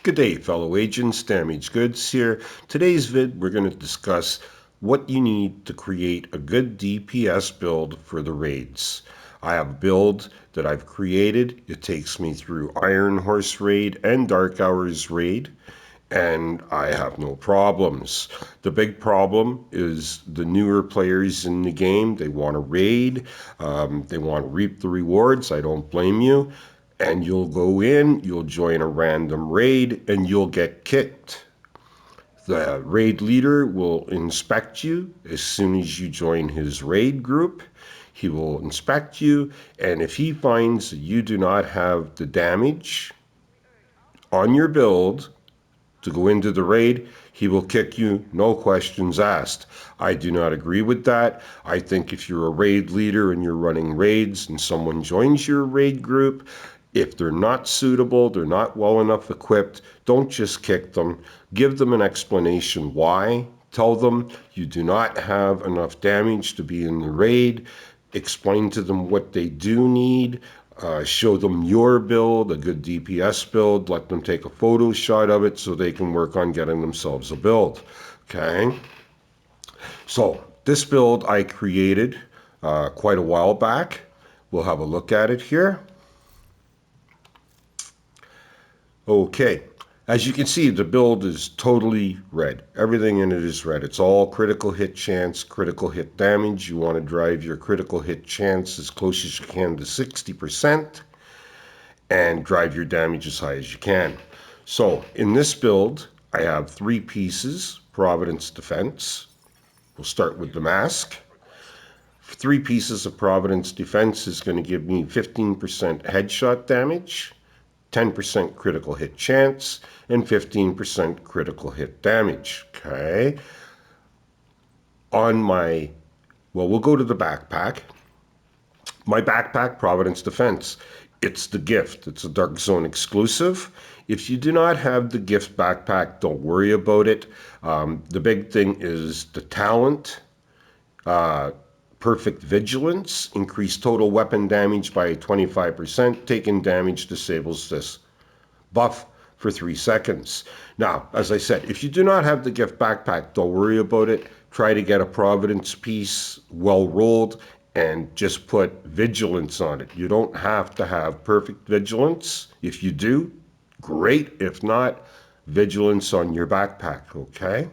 Good day, fellow agents. Damaged Goods here. Today's vid, we're going to discuss what you need to create a good DPS build for the raids. I have a build that I've created. It takes me through Iron Horse raid and Dark Hours raid, and I have no problems. The big problem is the newer players in the game. They want to raid. They want to reap the rewards. I don't blame you. And you'll go in, you'll join a random raid, and you'll get kicked. The raid leader will inspect you as soon as you join his raid group. He will inspect you, and if he finds that you do not have the damage on your build to go into the raid, he will kick you, no questions asked. I do not agree with that. I think if you're a raid leader and you're running raids and someone joins your raid group, if they're not suitable, they're not well enough equipped, don't just kick them. Give them an explanation why. Tell them you do not have enough damage to be in the raid. Explain to them what they do need. Show them your build, a good DPS build. Let them take a photo shot of it so they can work on getting themselves a build. Okay? So this build I created quite a while back. We'll have a look at it here. Okay, as you can see, the build is totally red. Everything in it is red. It's all critical hit chance, critical hit damage. You want to drive your critical hit chance as close as you can to 60% and drive your damage as high as you can. So in this build, I have 3 pieces, Providence Defense. We'll start with the mask. 3 pieces of Providence Defense is going to give me 15% headshot damage, 10% critical hit chance, and 15% critical hit damage. Okay. We'll go to the backpack. My backpack, Providence Defense. It's the gift. It's a Dark Zone exclusive. If you do not have the gift backpack, don't worry about it. The big thing is the talent. Perfect Vigilance, increased total weapon damage by 25%. Taken damage disables this buff for 3 seconds. Now, as I said, if you do not have the gift backpack, don't worry about it. Try to get a Providence piece well rolled and just put Vigilance on it. You don't have to have perfect Vigilance. If you do, great. If not, Vigilance on your backpack, okay?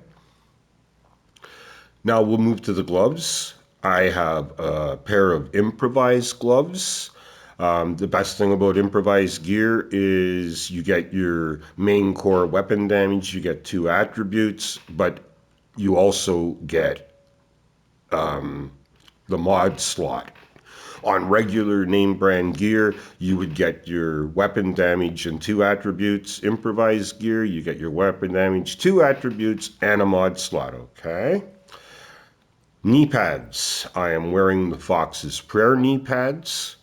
Now we'll move to the gloves. I have a pair of improvised gloves. The best thing about improvised gear is you get your main core weapon damage, you get 2 attributes, but you also get the mod slot. On regular name brand gear, you would get your weapon damage and 2 attributes. Improvised gear, you get your weapon damage, 2 attributes, and a mod slot, okay? Knee pads. I am wearing the Fox's Prayer knee pads.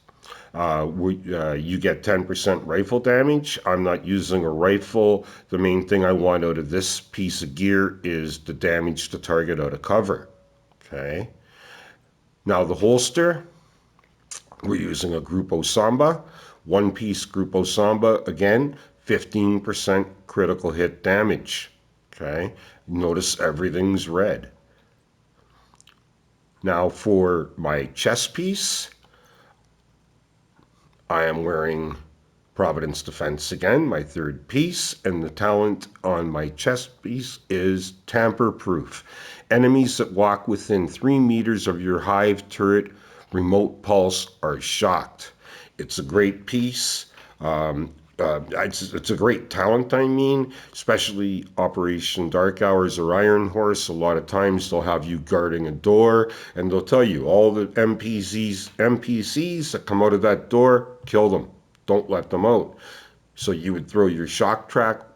You get 10% rifle damage. I'm not using a rifle. The main thing I want out of this piece of gear is the damage to target out of cover. Okay. Now the holster. We're using a Grupo Samba. 1-piece Grupo Samba. Again, 15% critical hit damage. Okay. Notice everything's red. Now for my chest piece, I am wearing Providence Defense again, my 3rd piece, and the talent on my chest piece is Tamper Proof. Enemies that walk within 3 meters of your hive turret remote pulse are shocked. It's a great piece. It's a great talent, especially Operation Dark Hours or Iron Horse. A lot of times they'll have you guarding a door and they'll tell you all the NPCs that come out of that door, kill them. Don't let them out. So you would throw your shock trap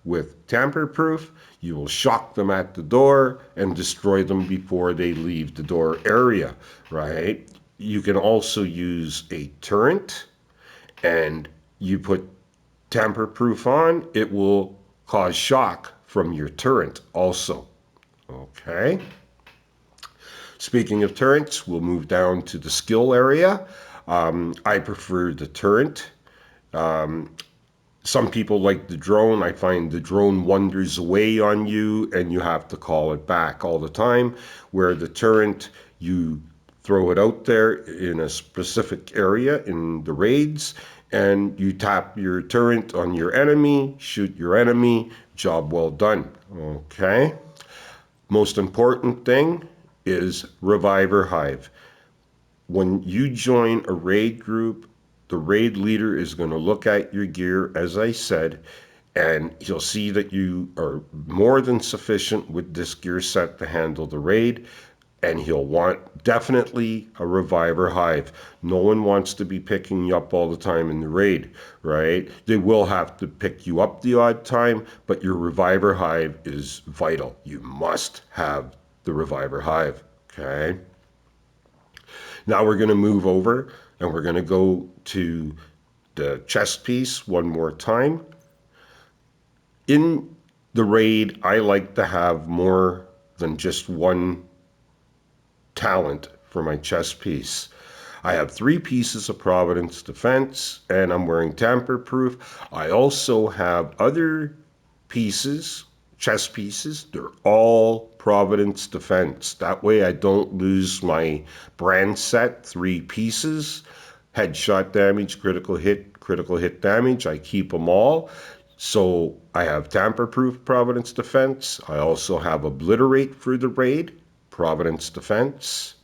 with tamper proof. You will shock them at the door and destroy them before they leave the door area, right? You can also use a turret, and you put tamper proof on, it will cause shock from your turret also. Okay. Speaking of turrets, we'll move down to the skill area. I prefer the turret. Some people like the drone. I find the drone wanders away on you and you have to call it back all the time. Where the turret, you throw it out there in a specific area in the raids and you tap your turret on your enemy, shoot your enemy, job well done. Okay? Most important thing is Reviver Hive. When you join a raid group, the raid leader is going to look at your gear, as I said, and he'll see that you are more than sufficient with this gear set to handle the raid. And he'll want definitely a Reviver Hive. No one wants to be picking you up all the time in the raid, right? They will have to pick you up the odd time, but your Reviver Hive is vital. You must have the Reviver Hive, okay? Now we're going to move over and we're going to go to the chest piece one more time. In the raid, I like to have more than just one talent for my chest piece. I have 3 pieces of Providence Defense and I'm wearing tamper proof. I also have other pieces, chest pieces. They're all Providence Defense. That way I don't lose my brand set 3 pieces. Headshot damage, critical hit damage. I keep them all. So I have tamper-proof Providence Defense. I also have Obliterate for the raid, Providence Defense.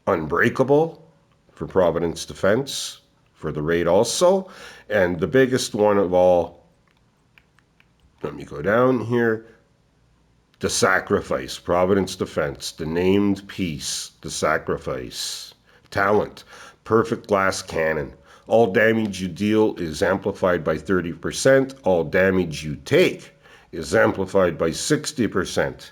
Unbreakable for Providence Defense for the raid also. And the biggest one of all, let me go down here, the Sacrifice, Providence Defense, the named piece, the Sacrifice. Talent, Perfect Glass Cannon. All damage you deal is amplified by 30%. All damage you take is amplified by 60%.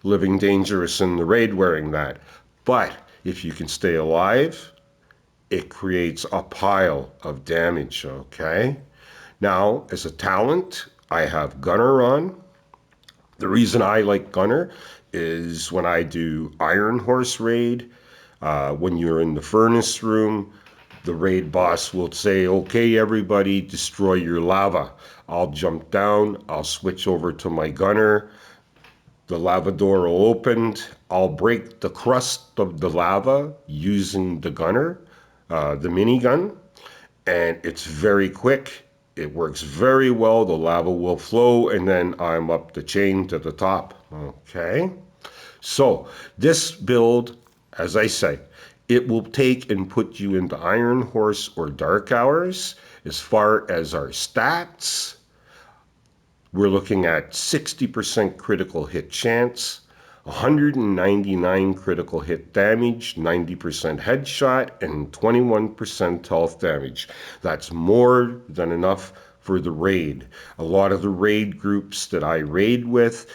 Living dangerous in the raid wearing that. But if you can stay alive, it creates a pile of damage, okay? Now, as a talent, I have Gunner on. The reason I like Gunner is when I do Iron Horse raid, when you're in the furnace room, the raid boss will say, okay, everybody, destroy your lava. I'll jump down, I'll switch over to my Gunner, the lava door will open, I'll break the crust of the lava using the Gunner, the minigun, and it's very quick. It works very well. The lava will flow, and then I'm up the chain to the top. Okay. So this build, as I say, it will take and put you into Iron Horse or Dark Hours. As far as our stats, we're looking at 60% critical hit chance, 199 critical hit damage, 90% headshot, and 21% health damage. That's more than enough for the raid. A lot of the raid groups that I raid with,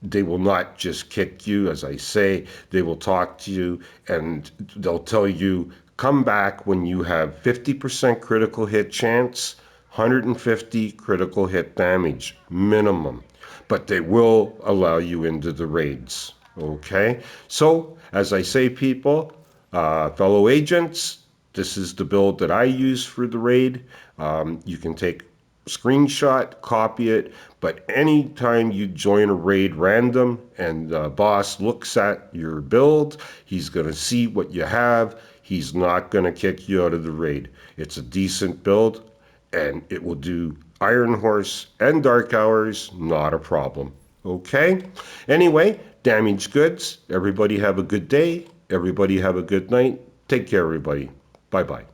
they will not just kick you, as I say, they will talk to you and they'll tell you, come back when you have 50% critical hit chance, 150 critical hit damage minimum, but they will allow you into the raids. Okay, so as I say, people, fellow agents, this is the build that I use for the raid. You can take a screenshot, copy it, but anytime you join a raid random and the boss looks at your build, he's going to see what you have. He's not going to kick you out of the raid. It's a decent build and it will do Iron Horse and Dark Hours, not a problem. Okay? Anyway, damaged goods. Everybody have a good day. Everybody have a good night. Take care, everybody. Bye-bye.